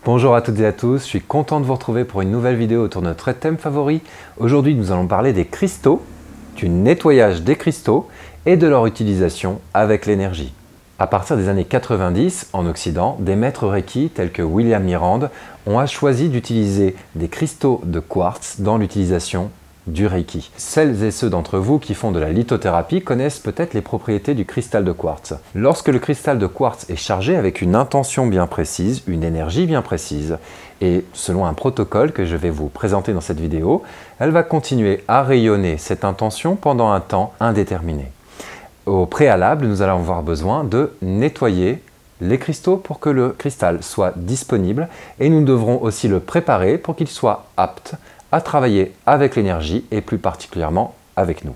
Bonjour à toutes et à tous, je suis content de vous retrouver pour une nouvelle vidéo autour de notre thème favori. Aujourd'hui, nous allons parler des cristaux, du nettoyage des cristaux et de leur utilisation avec l'énergie. À partir des années 90, en Occident, des maîtres Reiki tels que William Mirand ont choisi d'utiliser des cristaux de quartz dans l'utilisation du Reiki. Celles et ceux d'entre vous qui font de la lithothérapie connaissent peut-être les propriétés du cristal de quartz. Lorsque le cristal de quartz est chargé avec une intention bien précise, une énergie bien précise, et selon un protocole que je vais vous présenter dans cette vidéo, elle va continuer à rayonner cette intention pendant un temps indéterminé. Au préalable, nous allons avoir besoin de nettoyer les cristaux pour que le cristal soit disponible et nous devrons aussi le préparer pour qu'il soit apte à travailler avec l'énergie et plus particulièrement avec nous.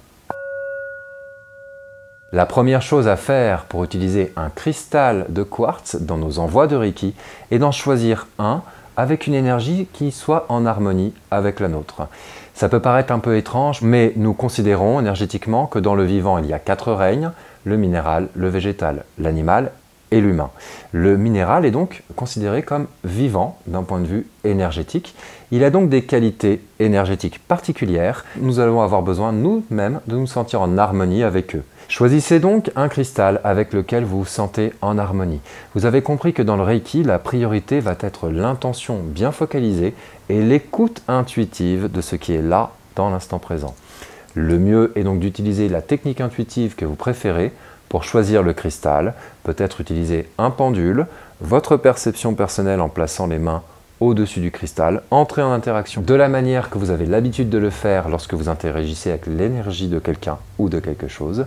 La première chose à faire pour utiliser un cristal de quartz dans nos envois de Reiki est d'en choisir un avec une énergie qui soit en harmonie avec la nôtre. Ça peut paraître un peu étrange, mais nous considérons énergétiquement que dans le vivant, il y a 4 règnes, le minéral, le végétal, l'animal et l'humain. Le minéral est donc considéré comme vivant d'un point de vue énergétique. Il a donc des qualités énergétiques particulières. Nous allons avoir besoin nous-mêmes de nous sentir en harmonie avec eux. Choisissez donc un cristal avec lequel vous vous sentez en harmonie. Vous avez compris que dans le Reiki, la priorité va être l'intention bien focalisée et l'écoute intuitive de ce qui est là dans l'instant présent. Le mieux est donc d'utiliser la technique intuitive que vous préférez pour choisir le cristal, peut-être utiliser un pendule, votre perception personnelle en plaçant les mains au-dessus du cristal, entrer en interaction de la manière que vous avez l'habitude de le faire lorsque vous interagissez avec l'énergie de quelqu'un ou de quelque chose,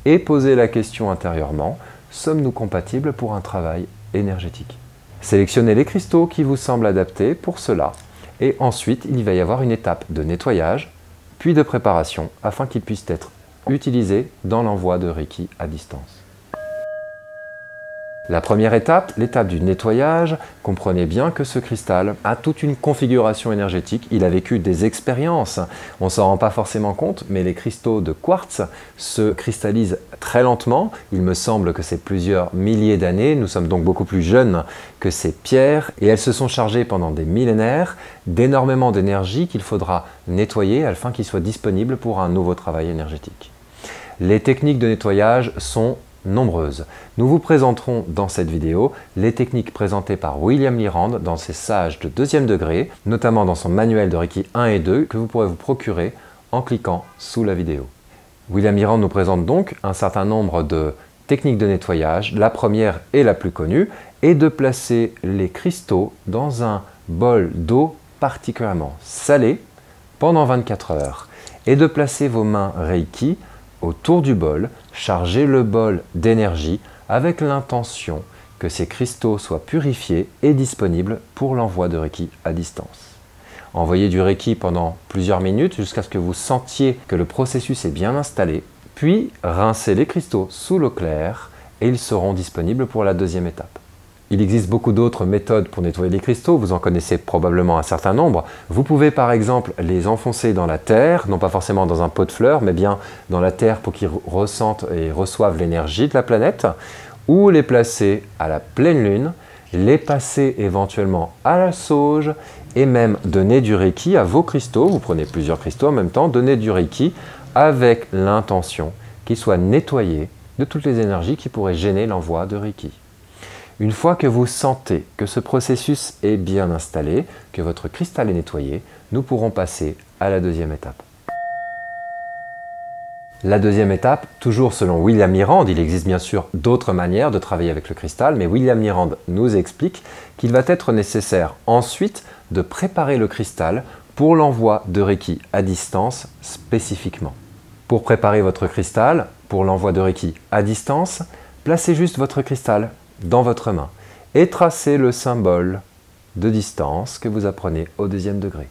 et poser la question intérieurement, sommes-nous compatibles pour un travail énergétique? Sélectionnez les cristaux qui vous semblent adaptés pour cela, et ensuite il va y avoir une étape de nettoyage, puis de préparation, afin qu'ils puissent être utilisé dans l'envoi de Reiki à distance. La première étape, l'étape du nettoyage, comprenez bien que ce cristal a toute une configuration énergétique, il a vécu des expériences, on ne s'en rend pas forcément compte, mais les cristaux de quartz se cristallisent très lentement, il me semble que c'est plusieurs milliers d'années, nous sommes donc beaucoup plus jeunes que ces pierres, et elles se sont chargées pendant des millénaires d'énormément d'énergie qu'il faudra nettoyer afin qu'ils soient disponibles pour un nouveau travail énergétique. Les techniques de nettoyage sont nombreuses. Nous vous présenterons dans cette vidéo les techniques présentées par William Mirand dans ses sages de 2e degré, notamment dans son manuel de Reiki 1 et 2 que vous pourrez vous procurer en cliquant sous la vidéo. William Mirand nous présente donc un certain nombre de techniques de nettoyage. La première et la plus connue est de placer les cristaux dans un bol d'eau particulièrement salée pendant 24 heures et de placer vos mains Reiki autour du bol, chargez le bol d'énergie avec l'intention que ces cristaux soient purifiés et disponibles pour l'envoi de Reiki à distance. Envoyez du Reiki pendant plusieurs minutes jusqu'à ce que vous sentiez que le processus est bien installé, puis rincez les cristaux sous l'eau claire et ils seront disponibles pour la deuxième étape. Il existe beaucoup d'autres méthodes pour nettoyer les cristaux, vous en connaissez probablement un certain nombre. Vous pouvez par exemple les enfoncer dans la terre, non pas forcément dans un pot de fleurs, mais bien dans la terre pour qu'ils ressentent et reçoivent l'énergie de la planète, ou les placer à la pleine lune, les passer éventuellement à la sauge, et même donner du Reiki à vos cristaux, vous prenez plusieurs cristaux en même temps, donnez du Reiki avec l'intention qu'ils soient nettoyés de toutes les énergies qui pourraient gêner l'envoi de Reiki. Une fois que vous sentez que ce processus est bien installé, que votre cristal est nettoyé, nous pourrons passer à la deuxième étape. La deuxième étape, toujours selon William Mirand, il existe bien sûr d'autres manières de travailler avec le cristal, mais William Mirand nous explique qu'il va être nécessaire ensuite de préparer le cristal pour l'envoi de Reiki à distance spécifiquement. Pour préparer votre cristal, pour l'envoi de Reiki à distance, placez juste votre cristal dans votre main et tracez le symbole de distance que vous apprenez au 2e degré.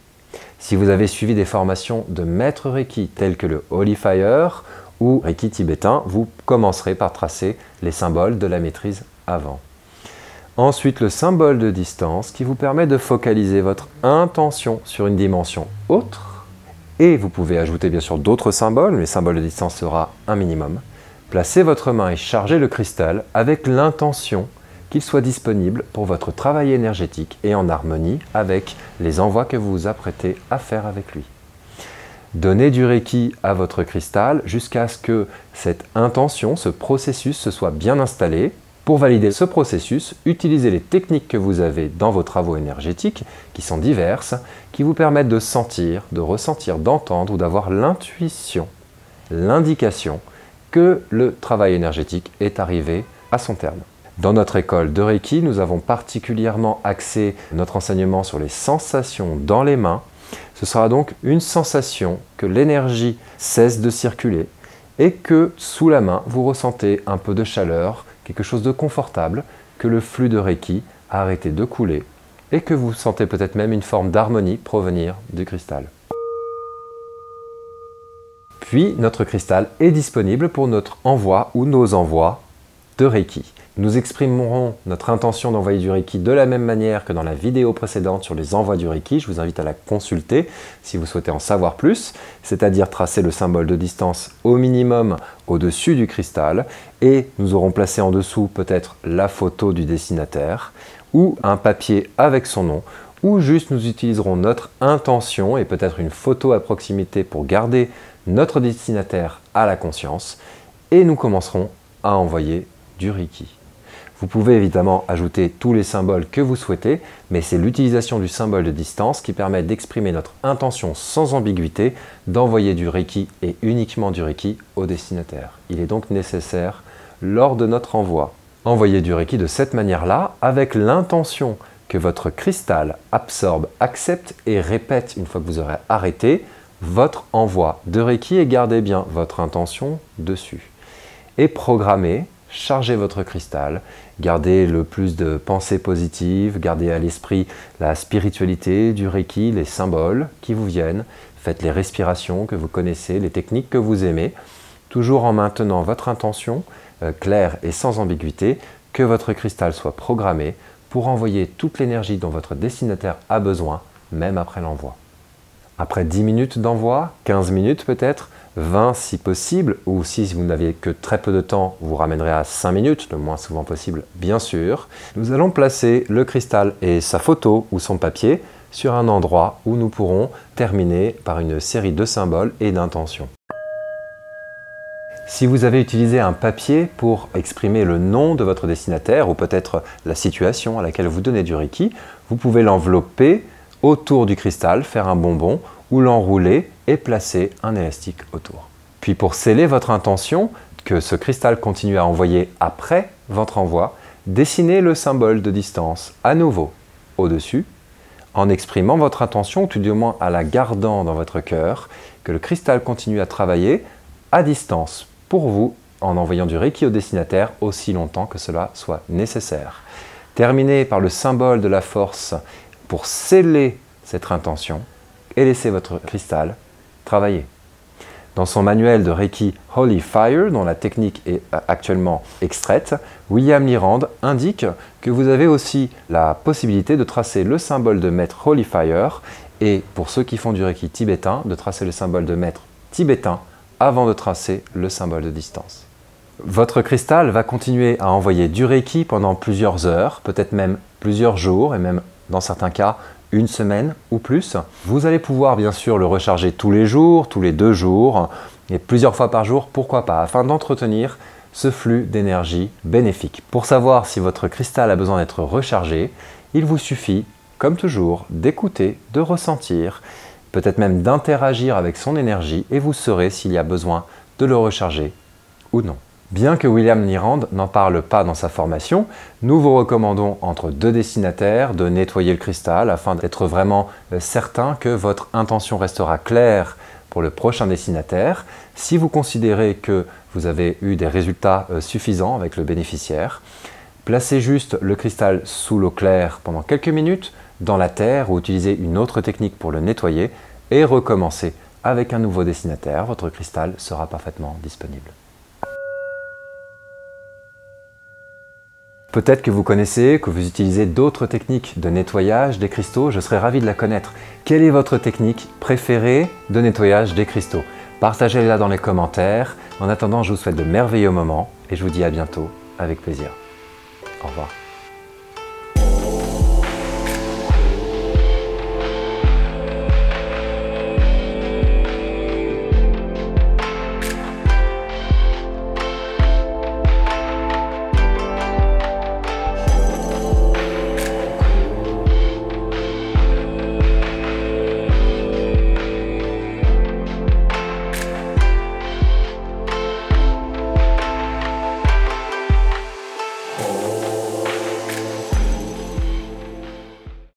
Si vous avez suivi des formations de maître Reiki tels que le Holy Fire ou Reiki tibétain, vous commencerez par tracer les symboles de la maîtrise avant. Ensuite, le symbole de distance qui vous permet de focaliser votre intention sur une dimension autre. Et vous pouvez ajouter bien sûr d'autres symboles, mais le symbole de distance sera un minimum. Placez votre main et chargez le cristal avec l'intention qu'il soit disponible pour votre travail énergétique et en harmonie avec les envois que vous vous apprêtez à faire avec lui. Donnez du Reiki à votre cristal jusqu'à ce que cette intention, ce processus se soit bien installé. Pour valider ce processus, utilisez les techniques que vous avez dans vos travaux énergétiques, qui sont diverses, qui vous permettent de sentir, de ressentir, d'entendre ou d'avoir l'intuition, l'indication que le travail énergétique est arrivé à son terme. Dans notre école de Reiki, nous avons particulièrement axé notre enseignement sur les sensations dans les mains. Ce sera donc une sensation que l'énergie cesse de circuler et que sous la main, vous ressentez un peu de chaleur, quelque chose de confortable, que le flux de Reiki a arrêté de couler et que vous sentez peut-être même une forme d'harmonie provenir du cristal. Puis, notre cristal est disponible pour notre envoi ou nos envois de Reiki. Nous exprimerons notre intention d'envoyer du Reiki de la même manière que dans la vidéo précédente sur les envois du Reiki. Je vous invite à la consulter si vous souhaitez en savoir plus, c'est-à-dire tracer le symbole de distance au minimum au-dessus du cristal et nous aurons placé en dessous peut-être la photo du destinataire ou un papier avec son nom ou juste nous utiliserons notre intention et peut-être une photo à proximité pour garder notre destinataire à la conscience et nous commencerons à envoyer du Reiki. Vous pouvez évidemment ajouter tous les symboles que vous souhaitez, mais c'est l'utilisation du symbole de distance qui permet d'exprimer notre intention sans ambiguïté d'envoyer du Reiki et uniquement du Reiki au destinataire. Il est donc nécessaire, lors de notre envoi, envoyer du Reiki de cette manière-là, avec l'intention que votre cristal absorbe, accepte et répète une fois que vous aurez arrêté votre envoi de Reiki et gardez bien votre intention dessus. Et programmez, chargez votre cristal, gardez le plus de pensées positives, gardez à l'esprit la spiritualité du Reiki, les symboles qui vous viennent, faites les respirations que vous connaissez, les techniques que vous aimez, toujours en maintenant votre intention claire et sans ambiguïté, que votre cristal soit programmé pour envoyer toute l'énergie dont votre destinataire a besoin, même après l'envoi. Après 10 minutes d'envoi, 15 minutes peut-être, 20 si possible, ou si vous n'aviez que très peu de temps, vous ramènerez à 5 minutes, le moins souvent possible, bien sûr. Nous allons placer le cristal et sa photo ou son papier sur un endroit où nous pourrons terminer par une série de symboles et d'intentions. Si vous avez utilisé un papier pour exprimer le nom de votre destinataire ou peut-être la situation à laquelle vous donnez du Reiki, vous pouvez l'envelopper autour du cristal, faire un bonbon ou l'enrouler et placer un élastique autour. Puis pour sceller votre intention, que ce cristal continue à envoyer après votre envoi, dessinez le symbole de distance à nouveau au-dessus, en exprimant votre intention, ou tout du moins à la gardant dans votre cœur, que le cristal continue à travailler à distance pour vous, en envoyant du Reiki au destinataire aussi longtemps que cela soit nécessaire. Terminez par le symbole de la force pour sceller cette intention et laissez votre cristal travailler. Dans son manuel de Reiki Holy Fire, dont la technique est actuellement extraite, William Lyrand indique que vous avez aussi la possibilité de tracer le symbole de maître Holy Fire et pour ceux qui font du Reiki tibétain, de tracer le symbole de maître tibétain avant de tracer le symbole de distance. Votre cristal va continuer à envoyer du Reiki pendant plusieurs heures, peut-être même plusieurs jours et même dans certains cas, une semaine ou plus. Vous allez pouvoir bien sûr le recharger tous les jours, tous les 2 jours et plusieurs fois par jour, pourquoi pas, afin d'entretenir ce flux d'énergie bénéfique. Pour savoir si votre cristal a besoin d'être rechargé, il vous suffit, comme toujours, d'écouter, de ressentir, peut-être même d'interagir avec son énergie et vous saurez s'il y a besoin de le recharger ou non. Bien que William Lyrand n'en parle pas dans sa formation, nous vous recommandons entre 2 destinataires de nettoyer le cristal afin d'être vraiment certain que votre intention restera claire pour le prochain destinataire. Si vous considérez que vous avez eu des résultats suffisants avec le bénéficiaire, placez juste le cristal sous l'eau claire pendant quelques minutes dans la terre ou utilisez une autre technique pour le nettoyer et recommencez avec un nouveau destinataire. Votre cristal sera parfaitement disponible. Peut-être que vous connaissez, que vous utilisez d'autres techniques de nettoyage des cristaux, je serais ravi de la connaître. Quelle est votre technique préférée de nettoyage des cristaux? Partagez-la dans les commentaires. En attendant, je vous souhaite de merveilleux moments et je vous dis à bientôt avec plaisir. Au revoir.